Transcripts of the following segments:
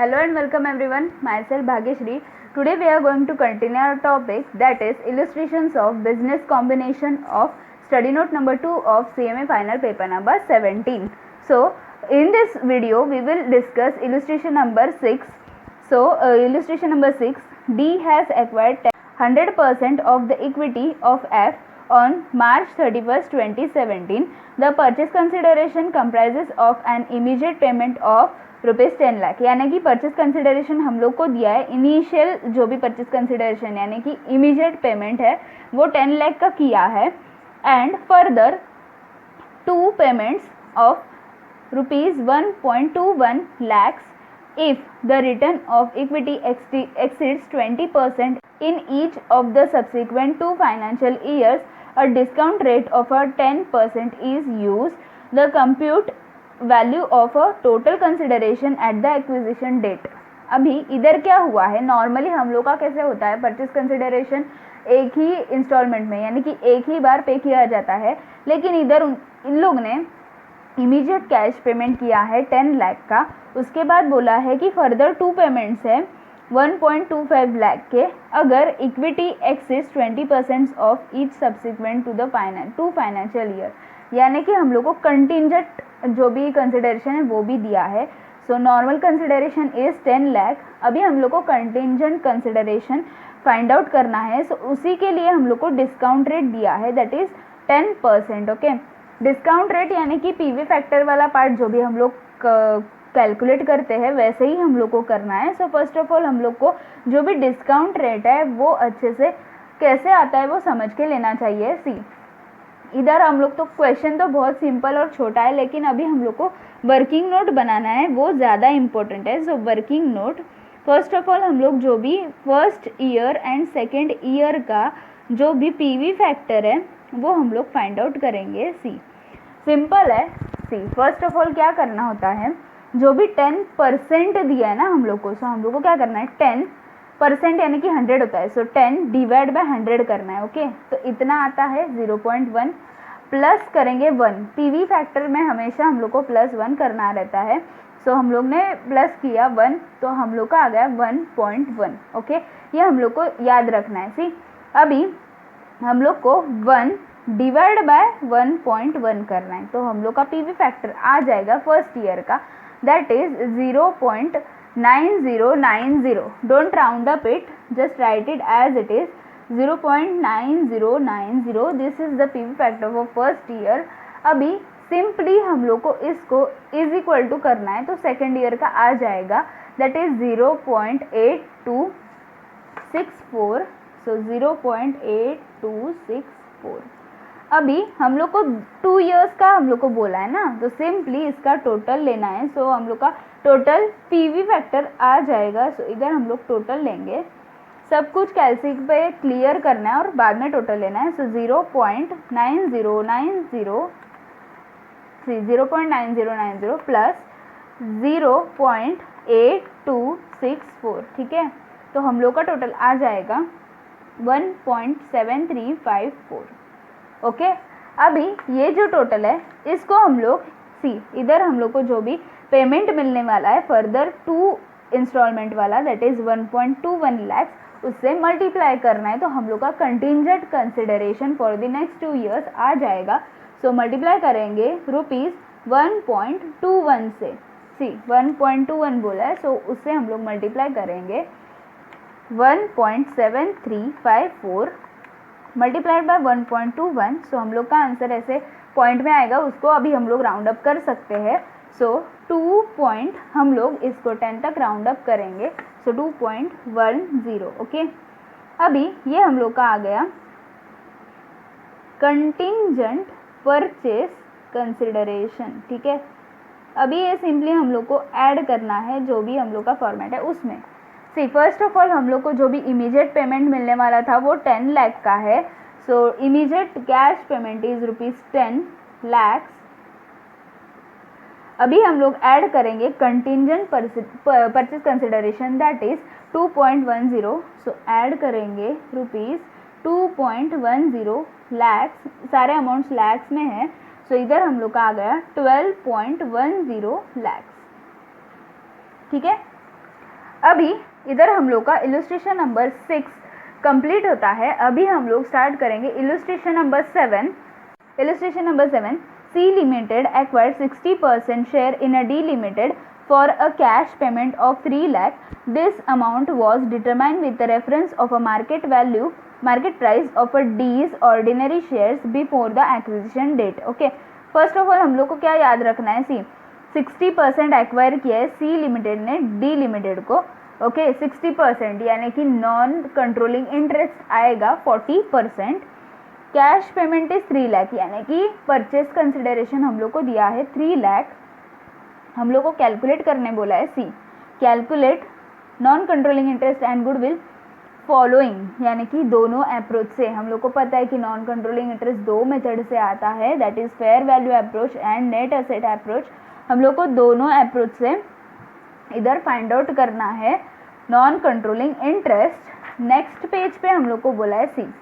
Hello and welcome everyone. Myself Bhagyashree. Today we are going to continue our topic, that is illustrations of business combination of study note number 2 of CMA final paper number 17. So in this video we will discuss illustration number 6. Illustration number 6, D has acquired 100% of the equity of F on March 31st, 2017. The purchase consideration comprises of an immediate payment of ₹10 lakh, यानी कि purchase consideration हम लोग को दिया है, initial जो भी purchase consideration यानी कि इमीडिएट पेमेंट है वो 10 लाख का किया है, and further 2 payments of ₹1.21 lakhs if the return of equity exceeds 20% in each of the subsequent 2 financial years. A discount rate of 10% is used. The compute value of a total consideration at the acquisition date. अभी इधर क्या हुआ है, normally हम लोग का कैसे होता है, परचेज कंसिडरेशन एक ही इंस्टॉलमेंट में यानी कि एक ही बार पे किया जाता है, लेकिन इधर इन लोग ने इमीडिएट कैश पेमेंट किया है 10 लाख का. उसके बाद बोला है कि फर्दर 2 पेमेंट्स है 1.25 लाख के अगर equity excess 20% of each subsequent to the two financial year, यानी कि हम लोग को कंटिंजेंट जो भी कंसिडरेशन है वो भी दिया है. So normal consideration is 10 lakh. अभी हम लोग को कंटिंजेंट कंसिडरेशन फाइंड आउट करना है, सो उसी के लिए हम लोग को डिस्काउंट रेट दिया है, that is 10%. Okay, discount rate यानी कि पीवी फैक्टर वाला पार्ट जो भी हम लोग कैलकुलेट करते हैं वैसे ही हम लोग को करना है. सो फर्स्ट ऑफ ऑल हम लोग को जो भी डिस्काउंट रेट है वो अच्छे से कैसे आता है वो समझ के लेना चाहिए. सी, इधर हम लोग तो क्वेश्चन तो बहुत सिंपल और छोटा है, लेकिन अभी हम लोग को वर्किंग नोट बनाना है, वो ज़्यादा इम्पोर्टेंट है. So working note, first of all हम लोग जो भी first year and second year का जो भी पीवी फैक्टर है वो हम लोग फाइंड आउट करेंगे. सी, सिंपल है. सी, फर्स्ट ऑफ ऑल क्या करना होता है, जो भी 10% दिया है ना हम लोग को, सो हम लोग को क्या करना है, 10% यानी कि 100 होता है, सो 10 डिवाइड बाय 100 करना है. ओके, तो इतना आता है 0.1, प्लस करेंगे 1. पीवी फैक्टर में हमेशा हम लोग को +1 करना रहता है. सो हम लोग ने प्लस किया 1, तो हम लोग का आ गया 1.1. ओके, ये हम लोग को याद रखना है. सी, अभी हम लोग को 1 डिवाइड बाय 1.1 करना है, तो हम लोग का पीवी फैक्टर आ जाएगा फर्स्ट ईयर का, that is 0.9090. Don't round up it, just write it as it is 0.9090. This is the PV factor for first year. अभी सिंपली हम लोग को इसको इज इक्वल टू करना है, तो सेकेंड ईयर का आ जाएगा, दैट इज 0.8264. सो 0.8264. अभी हम लोग को 2 इयर्स का हम लोग को बोला है ना, तो सिंपली इसका टोटल लेना है. सो हम लोग का टोटल पीवी फैक्टर आ जाएगा. सो इधर हम लोग टोटल लेंगे, सब कुछ कैलसी पे क्लियर करना है और बाद में टोटल लेना है. सो 0.9090 प्लस 0.8264. ठीक है, तो हम लोग का टोटल आ जाएगा 1.7354. ओके, अभी ये जो टोटल है इसको हम लोग इधर हम लोग को जो भी पेमेंट मिलने वाला है फर्दर 2 इंस्टॉलमेंट वाला, दैट इज 1.21 लाख, उससे मल्टीप्लाई करना है. तो हम लोग का contingent consideration for the next 2 years आ जाएगा. सो मल्टीप्लाई करेंगे ₹1.21 से. 1.21 बोला है, सो उससे हम लोग मल्टीप्लाई करेंगे 1.7354 मल्टीप्लाइड बाय 1.21. सो हम लोग का आंसर ऐसे पॉइंट में आएगा, उसको अभी हम लोग राउंड अप कर सकते हैं. सो 2 हम लोग इसको 10 तक राउंड अप करेंगे. सो 2.10. ओके, अभी ये हम लोग का आ गया कंटिंजेंट परचेज कंसिडरेशन. ठीक है, अभी ये सिंपली हम लोग को ऐड करना है जो भी हम लोग का फॉर्मेट है उसमें. सी, फर्स्ट ऑफ ऑल हम लोग को जो भी इमीडिएट पेमेंट मिलने वाला था वो 10 लाख का है. So immediate cash payment is ₹10 lakhs. अभी हम लोग ऐड करेंगे contingent purchase consideration, that is 2.10. So add करेंगे ₹2.10 lakhs. सारे अमाउंट्स लैक्स में है, सो इधर हम लोग का आ गया 12.10 lakhs. ठीक है, अभी इधर हम लोग का इलस्ट्रेशन नंबर 6 कंप्लीट होता है। अभी हम लोग स्टार्ट करेंगे illustration number 7। Illustration number 7, C Limited acquired 60% share in a D Limited for a cash payment of 3 lakh. This amount was determined with the reference of a market price of a D's ordinary shares before the acquisition date. Okay, first of all हम लोग को क्या याद रखना है, सी 60% acquire किया है सी limited ने डी लिमिटेड को। ओके, 60% यानी कि नॉन कंट्रोलिंग इंटरेस्ट आएगा 40%। कैश पेमेंट इज 3 लाख यानी कि परचेज कंसिडरेशन हम लोग को दिया है 3 लाख। हम लोग को कैलकुलेट करने बोला है, C calculate non controlling interest and goodwill following, यानी कि दोनों अप्रोच से। हम लोग को पता है कि नॉन कंट्रोलिंग इंटरेस्ट दो मेथड से आता है, that is fair value approach and net asset approach. हम लोग को दोनों अप्रोच से इधर फाइंड आउट करना है non controlling interest. Next page पे हम लोग को बोला है, सी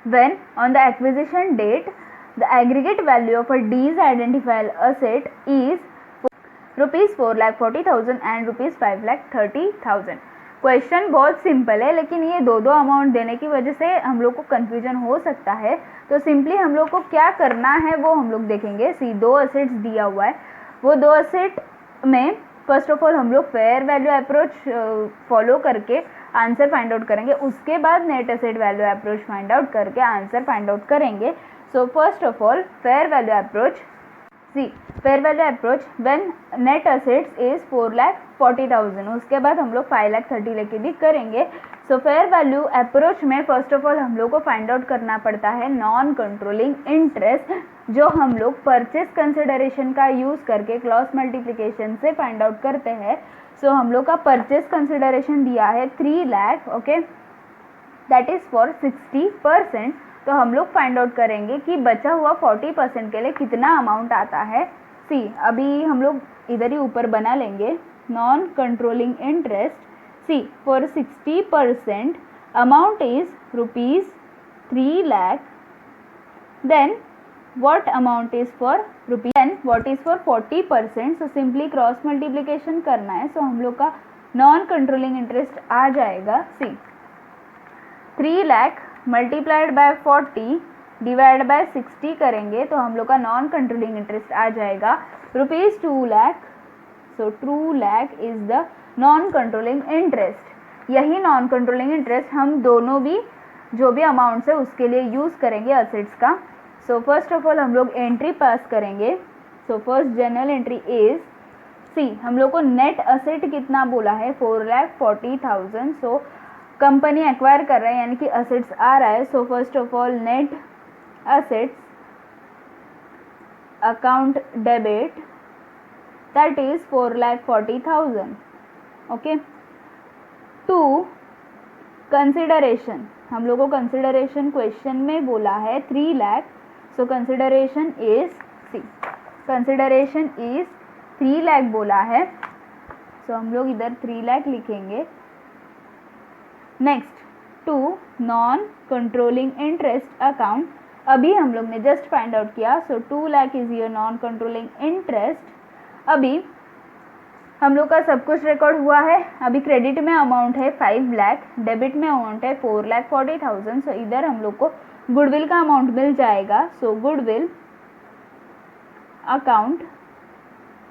when on the acquisition date the aggregate value of a D's identifiable asset is rupees 4,40,000 and rupees 5,30,000। Question बहुत सिंपल है, लेकिन ये दो अमाउंट देने की वजह से हम लोग को कन्फ्यूजन हो सकता है। तो सिंपली हम लोग को क्या करना है वो हम लोग देखेंगे। सी दो असेट्स दिया हुआ है, वो दो असेट में फर्स्ट ऑफ ऑल हम लोग फेयर वैल्यू अप्रोच फॉलो करके आंसर फाइंड आउट करेंगे, उसके बाद net asset value approach find out करके आंसर फाइंड आउट करेंगे। So first of all fair value approach, see fair value approach when net assets is 4,40,000, उसके बाद हम लोग 5,30,000 लेके भी करेंगे। सो फेयर वैल्यू अप्रोच में फर्स्ट ऑफ ऑल हम लोग को फाइंड आउट करना पड़ता है नॉन कंट्रोलिंग इंटरेस्ट, जो हम लोग परचेज कंसिडरेशन का यूज़ करके क्रॉस मल्टीप्लिकेशन से फाइंड आउट करते हैं। सो हम लोग का परचेज कंसिडरेशन दिया है 3 lakh, okay, that is for 60%। तो हम लोग फाइंड आउट करेंगे कि बचा हुआ 40% के लिए कितना अमाउंट आता है। सी अभी हम लोग इधर ही ऊपर बना लेंगे non controlling interest. See for 60% amount is rupees 3 lakh, then what amount is for rupees, then what is for 40%। so simply cross multiplication करना है। so हम लोग का नॉन कंट्रोलिंग इंटरेस्ट आ जाएगा, सी 3 lakh multiplied by 40 divide by 60 करेंगे तो हम लोग का नॉन कंट्रोलिंग इंटरेस्ट आ जाएगा rupees 2 lakh. So 2 lakh is the non controlling interest. यही नॉन कंट्रोलिंग इंटरेस्ट हम दोनों भी जो भी अमाउंट्स है उसके लिए यूज़ करेंगे असेट्स का। सो फर्स्ट ऑफ ऑल हम लोग एंट्री पास करेंगे। So first general entry is, see हम लोग को नेट असेट कितना बोला है 4,40,000। सो कंपनी एक्वायर कर रहा है यानी कि असेट्स आ रहा है। So first of all net assets account debit that is 4,40,000, okay. To consideration, हम लोग को कंसिडरेशन क्वेश्चन में बोला है 3 lakh. So consideration is, see consideration is 3 lakh बोला है। सो हम लोग इधर 3 लाख लिखेंगे। Next to non controlling interest account, अभी हम लोग ने जस्ट फाइंड आउट किया। So 2 lakh is your non controlling interest. अभी हम लोग का सब कुछ रिकॉर्ड हुआ है। अभी क्रेडिट में अमाउंट है 5 लाख, डेबिट में अमाउंट है 4,40,000। सो इधर हम लोग को गुडविल का अमाउंट मिल जाएगा। So goodwill account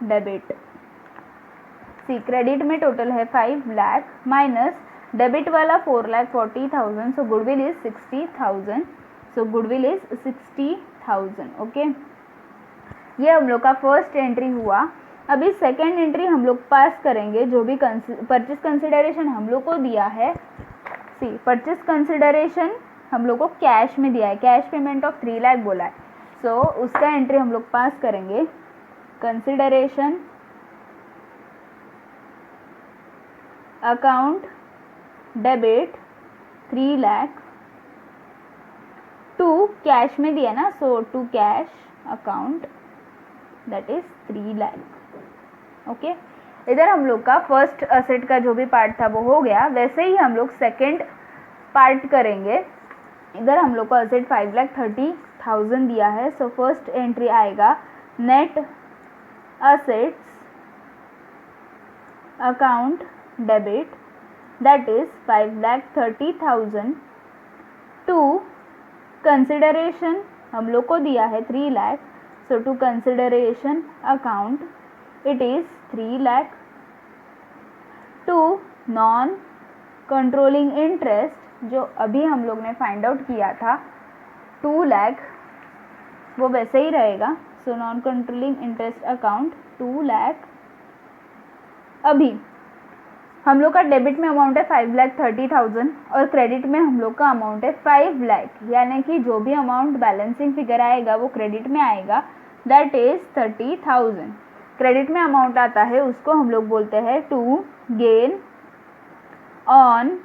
debit, see credit में टोटल है 5 लाख माइनस डेबिट वाला 4,40,000। So goodwill is 60,000। So goodwill is 60,000, okay. ये हम लोग का फर्स्ट एंट्री हुआ। अभी सेकेंड एंट्री हम लोग पास करेंगे, जो भी परचेज कंसिडरेशन हम लोग को दिया है। सी परचेज कंसिडरेशन हम लोग को कैश में दिया है, कैश पेमेंट ऑफ 3 लाख बोला है। सो उसका एंट्री हम लोग पास करेंगे। Consideration account debit 3 lakh to cash में दिया ना, so to cash account that is 3 lakh, okay. इधर हम लोग का फर्स्ट असेट का जो भी पार्ट था वो हो गया। वैसे ही हम लोग सेकेंड पार्ट करेंगे। इधर हम लोग को असेट 5,30,000 दिया है। सो फर्स्ट एंट्री आएगा net assets account debit that is 5,30,000 to consideration हम लोग को दिया है 3 lakh, so to consideration account it is 3 lakh, to non controlling interest जो अभी हम लोग ने फाइंड आउट किया था 2 लाख वो वैसे ही रहेगा, so non controlling interest account 2 lakh. अभी हम लोग का डेबिट में अमाउंट है 5,30,000 और क्रेडिट में हम लोग का अमाउंट है 5 लाख, यानी कि जो भी अमाउंट बैलेंसिंग फिगर आएगा वो क्रेडिट में आएगा, दैट इज 30,000। क्रेडिट में अमाउंट आता है उसको हम लोग बोलते हैं to gain on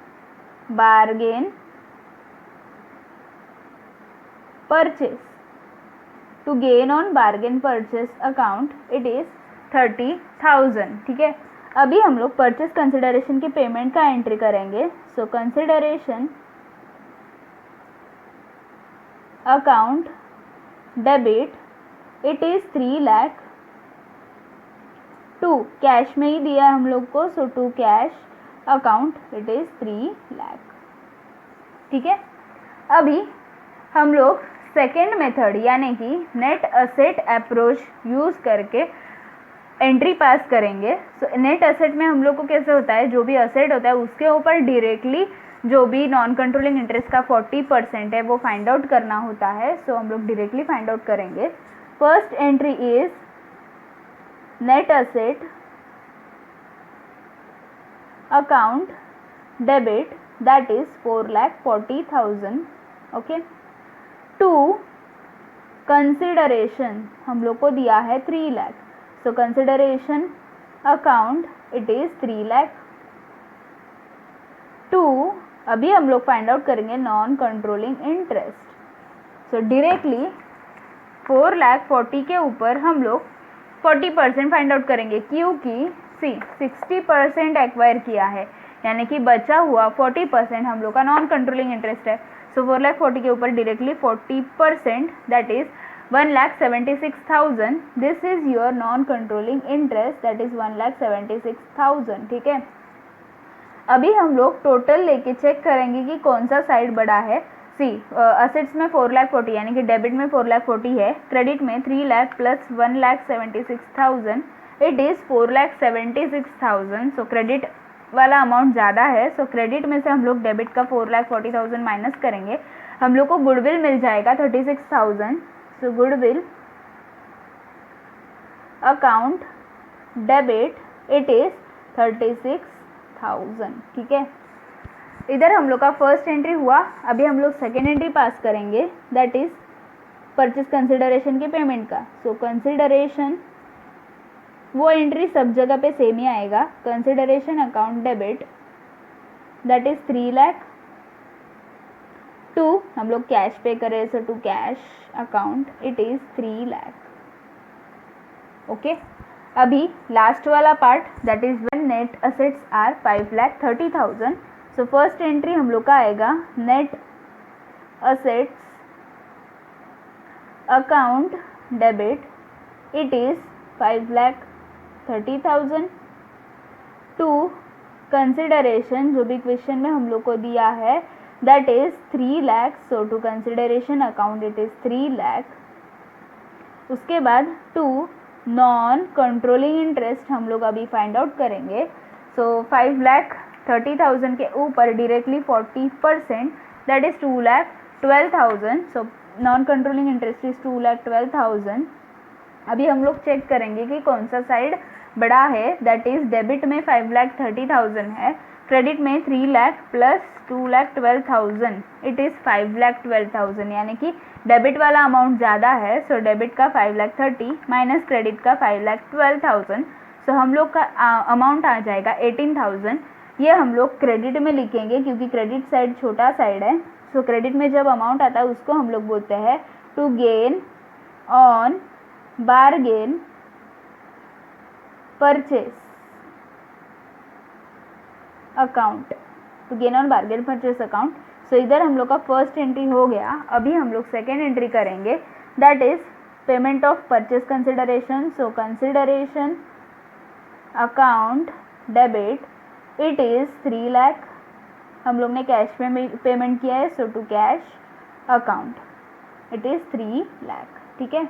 bargain purchase. To gain on bargain purchase account it is 30,000। ठीक है, अभी हम लोग परचेस कंसिडरेशन की पेमेंट का एंट्री करेंगे। So consideration account debit it is 3 lakh, to cash में ही दिया हम लोग को, so to cash account it is 3 lakh. ठीक है, अभी हम लोग सेकेंड मेथड यानी कि नेट असेट अप्रोच यूज़ करके एंट्री पास करेंगे। सो नेट असेट में हम लोग को कैसे होता है, जो भी असेट होता है उसके ऊपर डायरेक्टली जो भी नॉन कंट्रोलिंग इंटरेस्ट का 40% है वो फाइंड आउट करना होता है। सो हम लोग डायरेक्टली फाइंड आउट करेंगे। First entry is net asset account debit that is 4,40,000। Okay, to consideration हम लोग को दिया है 3 lakh, so consideration account it is 3 lakh, to अभी हम लोग फाइंड आउट करेंगे non controlling interest. So directly 4,40,000 के ऊपर हम लोग 40% फाइंड आउट करेंगे, क्योंकि 60% एक्वायर किया है, यानी कि बचा हुआ 40% हम लोग का नॉन कंट्रोलिंग इंटरेस्ट है। सो 4,40,000 के ऊपर directly 40% that is 1,76,000। This is your non controlling interest that is 1,76,000। ठीक है, अभी हम लोग टोटल लेके चेक करेंगे कि कौन सा साइड बड़ा है। असेट्स में 4,40,000 यानी कि डेबिट में 4,40,000 है, क्रेडिट में 3 lakh plus 1,76,000 it is 4,76,000। So credit वाला अमाउंट ज़्यादा है, सो क्रेडिट में से हम लोग डेबिट का 4,40,000 माइनस करेंगे, हम लोग को गुडविल मिल जाएगा 36,000। So goodwill account debit it is 36,000। ठीक है, इधर हम लोग का फर्स्ट एंट्री हुआ। अभी हम लोग सेकेंड एंट्री पास करेंगे, दैट इज परचेस कंसिडरेशन की पेमेंट का। सो कंसिडरेशन वो एंट्री सब जगह पे सेम ही आएगा, consideration account debit that is 3 lakh, to हम लोग कैश पे करें, so to cash account it is 3 lakh. Okay, अभी लास्ट वाला part that is when net assets are 5,30,000। So first entry हम लोग का आएगा net assets account debit it is 5,30,000, to consideration जो भी क्वेश्चन में हम लोग को दिया है that is 3 lakh, so to consideration account it is 3 lakh. उसके बाद टू नॉन कंट्रोलिंग इंटरेस्ट हम लोग अभी फाइंड आउट करेंगे। सो 5,30,000 के ऊपर directly 40% that is 2,12,000। So non controlling interest is 2,12,000। अभी हम लोग चेक करेंगे कि कौन सा साइड बड़ा है, दैट इज डेबिट में 5,30,000 है, क्रेडिट में 3 लाख प्लस 2,12,000 इट इज़ 5,12,000, यानी कि डेबिट वाला अमाउंट ज़्यादा है। सो डेबिट का 5,30,000 माइनस क्रेडिट का 5,12,000, सो हम लोग का अमाउंट आ जाएगा 18,000। ये हम लोग क्रेडिट में लिखेंगे क्योंकि क्रेडिट साइड छोटा साइड है। सो क्रेडिट में जब अमाउंट आता है उसको हम लोग बोलते हैं to gain on bargain purchase account, to gain on bargain purchase account. So इधर हम लोग का फर्स्ट एंट्री हो गया। अभी हम लोग सेकेंड एंट्री करेंगे, that is payment of purchase consideration. So consideration account debit it is 3 lakh. हम लोग ने कैश पेमेंट किया है, so to cash account it is 3 lakh. ठीक है,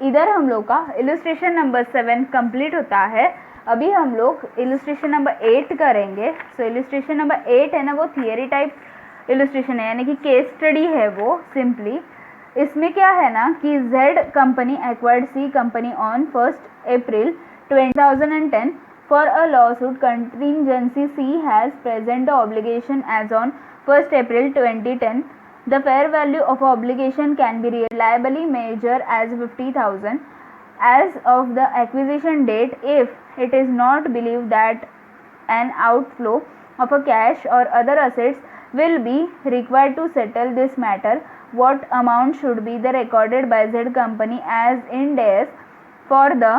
इधर हम लोग का इलस्ट्रेशन नंबर 7 कंप्लीट होता है। अभी हम लोग इलस्ट्रेशन नंबर 8 करेंगे। सो इलस्ट्रेशन नंबर 8 है ना, वो थियरी टाइप इलस्ट्रेशन है, यानी कि केस स्टडी है वो सिंपली। इसमें क्या है ना कि Z company acquired C company on 1 April 2010 for a lawsuit contingency. C has present the obligation as on 1 April 2010. The fair value of obligation can be reliably measured as 50,000 as of the acquisition date if it is not believed that an outflow of a cash or other assets will be required to settle this matter. What amount should be the recorded by Z company as in days for the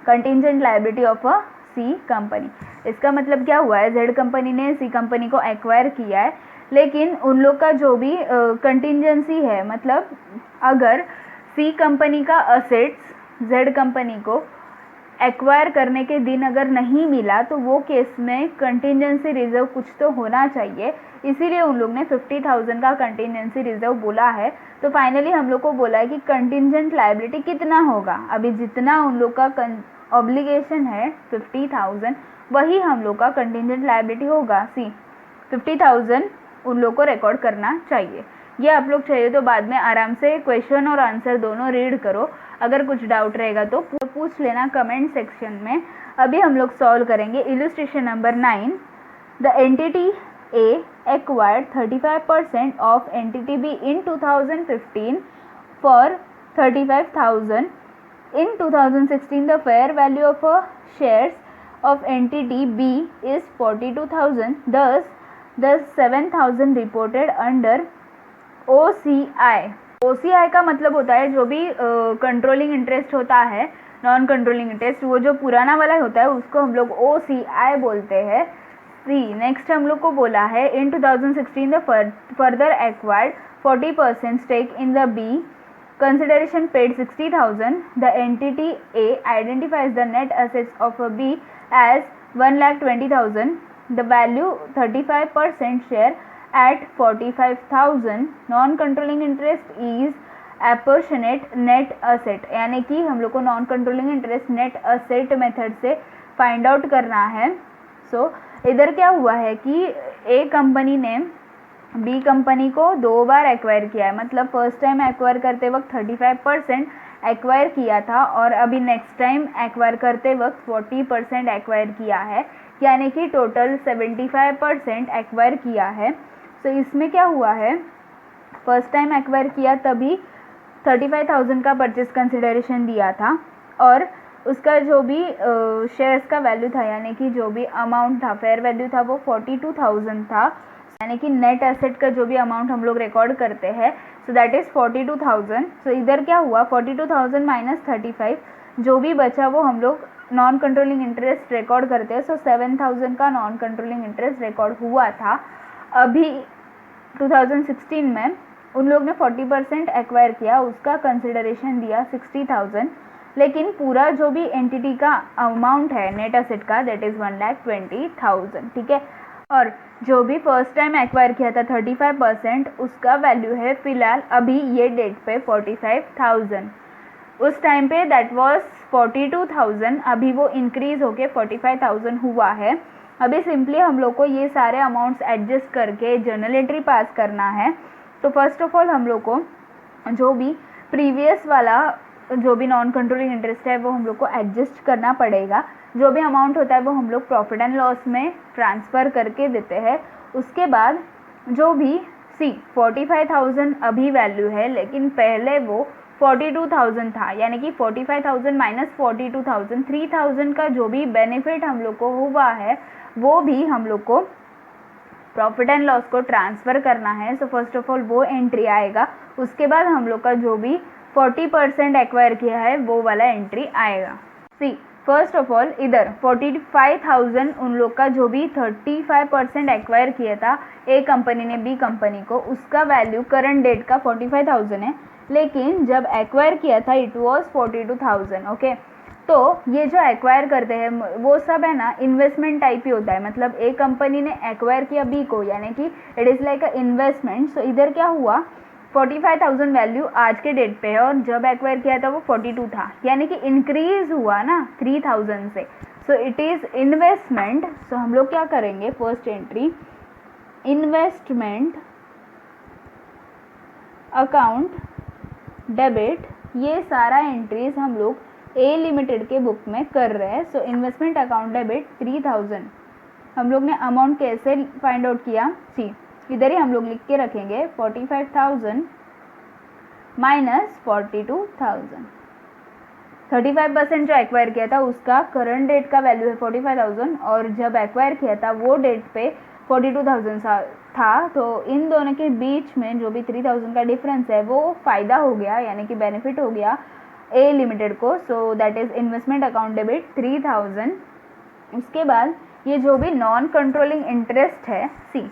contingent liability of a C company. इसका मतलब क्या हुआ है, Z company ने C company को acquire किया है, लेकिन उन लोग का जो भी कंटिंजेंसी है, मतलब अगर C कंपनी का असेट्स Z कंपनी को एक्वायर करने के दिन अगर नहीं मिला तो वो केस में कंटिंजेंसी रिजर्व कुछ तो होना चाहिए, इसीलिए उन लोग ने 50,000 का कंटिंजेंसी रिजर्व बोला है। तो फाइनली हम लोग को बोला है कि कंटिंजेंट लायबिलिटी कितना होगा। अभी जितना उन लोग का ऑब्लिगेशन है 50,000, वही हम लोग का कंटिंजेंट लायबिलिटी होगा। सी 50,000 उन लोग को रिकॉर्ड करना चाहिए। ये आप लोग चाहिए तो बाद में आराम से क्वेश्चन और आंसर दोनों रीड करो, अगर कुछ डाउट रहेगा तो पूछ लेना कमेंट सेक्शन में। अभी हम लोग सॉल्व करेंगे illustration number 9। The entity A acquired 35% of entity B in 2015 for 35,000. In 2016, the fair value of shares of entity B is 42,000. Thus, the 7,000 reported under OCI. OCI का मतलब होता है जो भी कंट्रोलिंग इंटरेस्ट होता है, नॉन कंट्रोलिंग इंटरेस्ट, वो जो पुराना वाला होता है उसको हम लोग OCI बोलते हैं। नेक्स्ट हम लोग को बोला है in 2016 the further acquired 40% stake in the B, consideration paid 60,000. The entity A identifies the net assets of B as 1,20,000. The value 35% share at 45,000. Non-controlling interest is apportionate net asset, यानी कि हम लोग को non controlling interest net asset method से find out करना है। इधर क्या हुआ है कि ए कंपनी ने बी कंपनी को 2 बार एक्वायर किया है, मतलब फर्स्ट टाइम एक्वायर करते वक्त 35% एक्वायर किया था और अभी नेक्स्ट टाइम एक्वायर करते वक्त 40% एक्वायर किया है, यानी कि टोटल 75% एक्वायर किया है। सो इसमें क्या हुआ है, फर्स्ट टाइम एक्वायर किया तभी 35,000 का परचेस कंसिडरेशन दिया था और उसका जो भी शेयर्स का वैल्यू था, यानी कि जो भी अमाउंट था, फेयर वैल्यू था, वो 42,000 था, यानी कि नेट एसेट का जो भी अमाउंट हम लोग रिकॉर्ड करते हैं, सो दैट इज़ 42,000। सो इधर क्या हुआ, 42,000 माइनस 35, जो भी बचा वो हम लोग नॉन कंट्रोलिंग इंटरेस्ट रिकॉर्ड करते हैं। सो 7,000 का नॉन कंट्रोलिंग इंटरेस्ट रिकॉर्ड हुआ था। अभी 2016 में उन लोग ने 40% एक्वायर किया, उसका कंसिडरेशन दिया 60,000, लेकिन पूरा जो भी एंटिटी का अमाउंट है नेट एसेट का, दैट इज़ 1,20,000। ठीक है, और जो भी फर्स्ट टाइम एक्वायर किया था 35%, उसका वैल्यू है फिलहाल अभी ये डेट पे 45,000। उस टाइम पे दैट वाज 42,000, अभी वो इंक्रीज होके 45,000 हुआ है। अभी सिंपली हम लोग को ये सारे अमाउंट्स एडजस्ट करके जर्नल एंट्री पास करना है। तो फर्स्ट ऑफ ऑल हम लोग को जो भी प्रीवियस वाला जो भी नॉन कंट्रोलिंग इंटरेस्ट है वो हम लोग को एडजस्ट करना पड़ेगा। जो भी अमाउंट होता है वो हम लोग प्रॉफिट एंड लॉस में ट्रांसफ़र करके देते हैं। उसके बाद जो भी 45,000 अभी वैल्यू है, लेकिन पहले वो 42,000 था, यानी कि 45,000 माइनस 42,000, 3,000 का जो भी बेनिफिट हम लोग को हुआ है वो भी हम लोग को प्रॉफिट एंड लॉस को ट्रांसफ़र करना है। सो फर्स्ट ऑफ ऑल वो एंट्री आएगा, उसके बाद हम लोग का जो भी 40% एक्वायर किया है वो वाला एंट्री आएगा। फर्स्ट ऑफ ऑल इधर 45,000 उन लोग का जो भी 35% एक्वायर किया था ए कंपनी ने बी कंपनी को, उसका वैल्यू करंट डेट का 45,000 है, लेकिन जब एक्वायर किया था इट वाज 42,000। ओके, तो ये जो एक्वायर करते हैं वो सब है ना इन्वेस्टमेंट टाइप ही होता है, मतलब एक कंपनी ने एक्वायर किया बी को, यानी कि it is like a investment. So इधर क्या हुआ, 45,000 वैल्यू आज के डेट पे है और जब एक्वायर किया था वो 42 था, यानी कि इंक्रीज हुआ ना 3,000 से। So it is investment. So हम लोग क्या करेंगे, first entry investment account debit, ये सारा एंट्रीज हम लोग ए लिमिटेड के बुक में कर रहे हैं। So investment account debit 3,000। हम लोग ने अमाउंट कैसे फाइंड आउट किया, सी इधर ही हम लोग लिख के रखेंगे 45,000 माइनस 42,000। 35% जो एक्वायर किया था उसका करंट डेट का वैल्यू है 45,000 और जब एक्वायर किया था वो डेट पे 42,000 था। तो इन दोनों के बीच में जो भी 3,000 का डिफरेंस है वो फ़ायदा हो गया, यानी कि बेनिफिट हो गया ए लिमिटेड को। So that is investment account debit 3,000। उसके बाद ये जो भी नॉन कंट्रोलिंग इंटरेस्ट है, सी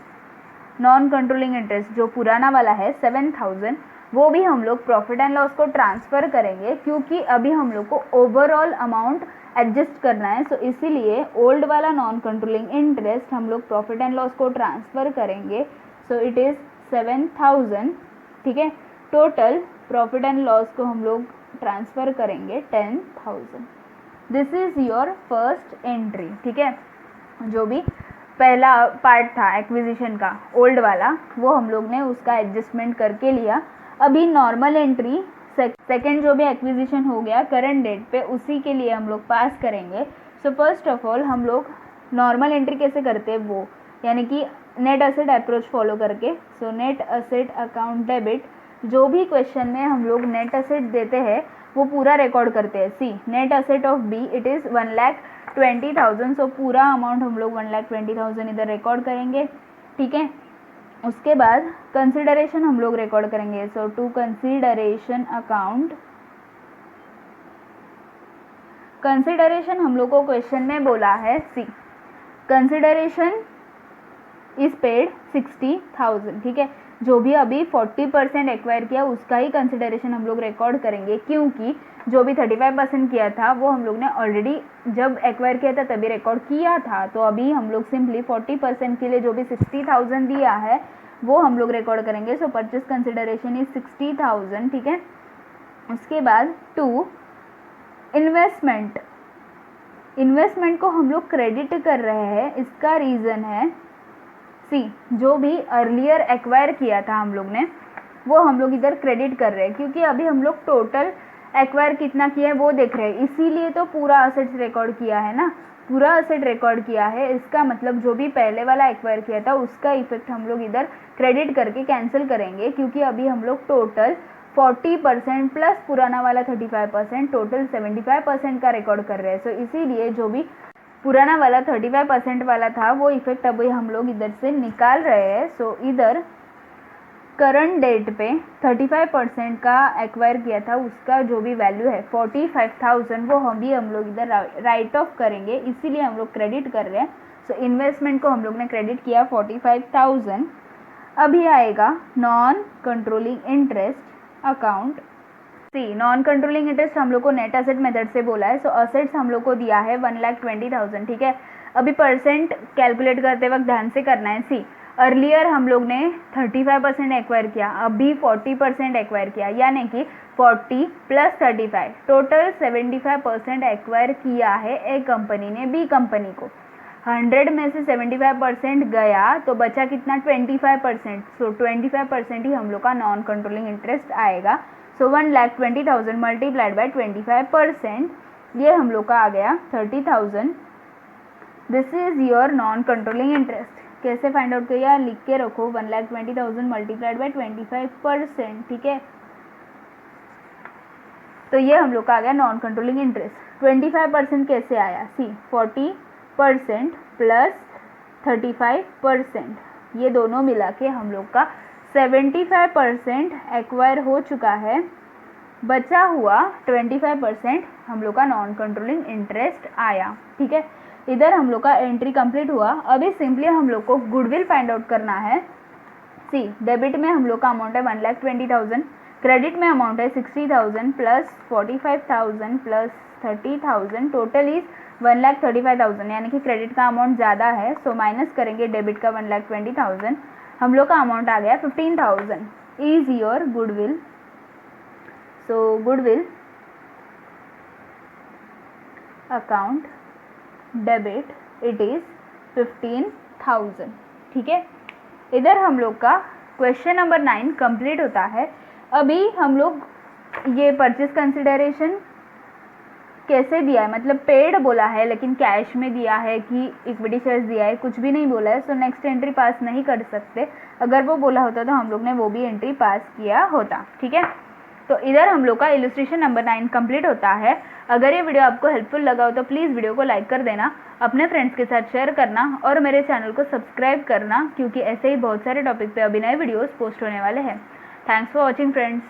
नॉन कंट्रोलिंग इंटरेस्ट जो पुराना वाला है 7,000, वो भी हम लोग प्रॉफिट एंड लॉस को ट्रांसफ़र करेंगे, क्योंकि अभी हम लोग को ओवरऑल अमाउंट एडजस्ट करना है। सो इसीलिए ओल्ड वाला नॉन कंट्रोलिंग इंटरेस्ट हम लोग प्रॉफिट एंड लॉस को ट्रांसफ़र करेंगे। सो इट इज़ 7,000, ठीक है। टोटल प्रॉफिट एंड लॉस को हम लोग ट्रांसफ़र करेंगे 10,000। This is your first entry, ठीक है। जो भी पहला पार्ट था एक्विजिशन का ओल्ड वाला, वो हम लोग ने उसका एडजस्टमेंट करके लिया। अभी नॉर्मल एंट्री सेकेंड जो भी एक्विजिशन हो गया करंट डेट पे, उसी के लिए हम लोग पास करेंगे। सो फर्स्ट ऑफ ऑल हम लोग नॉर्मल एंट्री कैसे करते हैं वो, यानी कि नेट असेट अप्रोच फॉलो करके। So net asset account debit, जो भी क्वेश्चन में हम लोग नेट असेट देते हैं वो पूरा रिकॉर्ड करते हैं। See net asset of B it is 1,20,000। So पूरा अमाउंट हम लोग 1,20,000 इधर रिकॉर्ड करेंगे, ठीक है। उसके बाद कंसिडरेशन हम लोग रिकॉर्ड करेंगे। सो टू कंसिडरेशन अकाउंट, कंसिडरेशन हम लोग को क्वेश्चन में बोला है, सी कंसिडरेशन इज पेड 60,000, ठीक है। जो भी अभी 40% एक्वायर किया उसका ही कंसिडरेशन हम लोग रिकॉर्ड करेंगे, क्योंकि जो भी 35% किया था वो हम लोग ने ऑलरेडी जब एक्वायर किया था तभी रिकॉर्ड किया था। तो अभी हम लोग सिंपली 40% के लिए जो भी 60,000 दिया है वो हम लोग रिकॉर्ड करेंगे। सो परचेस कंसिडरेशन इज 60,000, ठीक है। उसके बाद टू इन्वेस्टमेंट, इन्वेस्टमेंट को हम लोग क्रेडिट कर रहे हैं। इसका रीज़न है, सी जो भी अर्लियर एक्वायर किया था हम लोग ने वो हम लोग इधर क्रेडिट कर रहे हैं, क्योंकि अभी हम लोग टोटल एक्वायर कितना किया है वो देख रहे हैं, इसीलिए तो पूरा असेट्स रिकॉर्ड किया है ना, पूरा असेट रिकॉर्ड किया है। इसका मतलब जो भी पहले वाला एक्वायर किया था उसका इफेक्ट हम लोग इधर क्रेडिट करके कैंसिल करेंगे, क्योंकि अभी हम लोग टोटल 40% प्लस पुराना वाला 35%, टोटल 75% का रिकॉर्ड कर रहे हैं। सो इसीलिए जो भी पुराना वाला 35% वाला था वो इफेक्ट अभी हम लोग इधर से निकाल रहे हैं। सो इधर करंट डेट पे 35% का एक्वायर किया था उसका जो भी वैल्यू है 45,000, वो हम लोग इधर राइट ऑफ करेंगे, इसीलिए हम लोग क्रेडिट कर रहे हैं। सो इन्वेस्टमेंट को हम लोग ने क्रेडिट किया 45,000। अभी आएगा नॉन कंट्रोलिंग इंटरेस्ट अकाउंट। सी नॉन कंट्रोलिंग इंटरेस्ट हम लोग को नेट असेट मेथड से बोला है। सो असेट्स हम लोग को दिया है 1,20,000, ठीक है। अभी परसेंट कैलकुलेट करते वक्त ध्यान से करना है। सी अर्लियर हम लोग ने 35% एक्वायर किया, अभी 40% एक्वायर किया, यानी कि 40 प्लस 35 टोटल 75% एक्वायर किया है ए कंपनी ने बी कंपनी को। 100 में से 75% गया तो बचा कितना, 25%। सो 25% ही हम लोग का नॉन कंट्रोलिंग इंटरेस्ट आएगा। सो 1,20,000 मल्टीप्लाइड बाय 25%, ये हम लोग का आ गया 30,000। This is your non controlling interest. कैसे फाइंड आउट किया, लिख के रखो 1,20,000 मल्टीप्लाइड बाय 25%, ठीक है। तो ये हम लोग का आ गया नॉन कंट्रोलिंग इंटरेस्ट। 25% कैसे आया, सी 40% प्लस 35%, ये दोनों मिला के हम लोग का 75% एक्वायर हो चुका है। बचा हुआ 25% हम लोग का नॉन कंट्रोलिंग इंटरेस्ट आया, ठीक है। इधर हम लोग का एंट्री कंप्लीट हुआ। अभी सिंपली हम लोग को गुडविल फाइंड आउट करना है। सी डेबिट में हम लोग का अमाउंट है 1,20,000, क्रेडिट में अमाउंट है 60,000 प्लस 45,000 प्लस 1,30,000, टोटल इज 1,35,000, यानी कि क्रेडिट का अमाउंट ज़्यादा है, सो माइनस करेंगे डेबिट का 1,20,000, हम लोग का अमाउंट आ गया 15,000 is your goodwill. So goodwill account debit it is 15,000। ठीक है, इधर हम लोग का क्वेश्चन नंबर 9 कंप्लीट होता है। अभी हम लोग ये परचेज कंसिडरेशन कैसे दिया है, मतलब पेड बोला है लेकिन कैश में दिया है कि इक्विटी शेयर्स दिया है, कुछ भी नहीं बोला है, सो नेक्स्ट एंट्री पास नहीं कर सकते। अगर वो बोला होता तो हम लोग ने वो भी एंट्री पास किया होता। ठीक है, तो इधर हम लोग का इलस्ट्रेशन नंबर 9 कंप्लीट होता है। अगर ये वीडियो आपको हेल्पफुल लगा हो तो प्लीज़ वीडियो को लाइक कर देना, अपने फ्रेंड्स के साथ शेयर करना और मेरे चैनल को सब्सक्राइब करना, क्योंकि ऐसे ही बहुत सारे टॉपिक पे अभी नए वीडियोस पोस्ट होने वाले हैं। Thanks for watching friends.